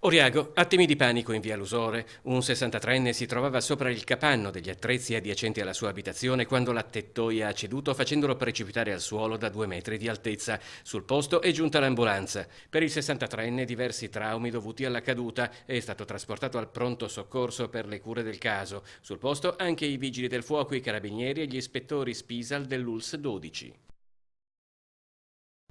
Oriago, attimi di panico in via Lusore. Un 63enne si trovava sopra il capanno degli attrezzi adiacenti alla sua abitazione quando la tettoia ha ceduto facendolo precipitare al suolo da 2 metri di altezza. Sul posto è giunta l'ambulanza. Per il 63enne diversi traumi dovuti alla caduta. È stato trasportato al pronto soccorso per le cure del caso. Sul posto anche i vigili del fuoco, i carabinieri e gli ispettori Spisal dell'ULS 12.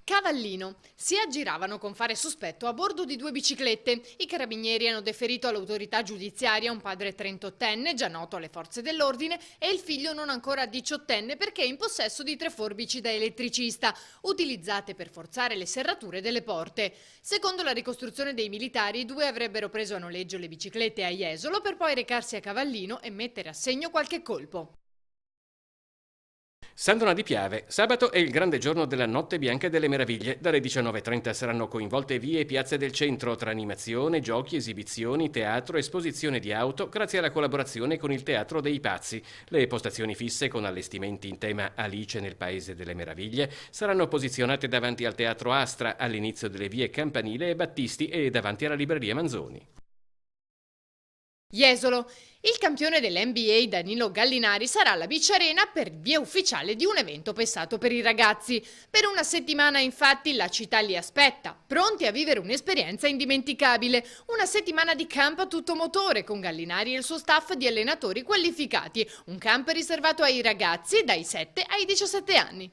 Cavallino. Si aggiravano con fare sospetto a bordo di 2 biciclette. I carabinieri hanno deferito all'autorità giudiziaria un padre 38enne, già noto alle forze dell'ordine, e il figlio non ancora 18enne perché è in possesso di 3 forbici da elettricista, utilizzate per forzare le serrature delle porte. Secondo la ricostruzione dei militari, i 2 avrebbero preso a noleggio le biciclette a Jesolo per poi recarsi a Cavallino e mettere a segno qualche colpo. Sandona di Piave. Sabato è il grande giorno della Notte Bianca delle Meraviglie. Dalle 19:30 saranno coinvolte vie e piazze del centro tra animazione, giochi, esibizioni, teatro, esposizione di auto, grazie alla collaborazione con il Teatro dei Pazzi. Le postazioni fisse con allestimenti in tema Alice nel Paese delle Meraviglie saranno posizionate davanti al Teatro Astra, all'inizio delle vie Campanile e Battisti e davanti alla libreria Manzoni. Jesolo. Il campione dell'NBA Danilo Gallinari sarà alla Beach Arena per via ufficiale di un evento pensato per i ragazzi. Per una settimana infatti la città li aspetta, pronti a vivere un'esperienza indimenticabile. Una settimana di camp a tutto motore con Gallinari e il suo staff di allenatori qualificati. Un camp riservato ai ragazzi dai 7 ai 17 anni.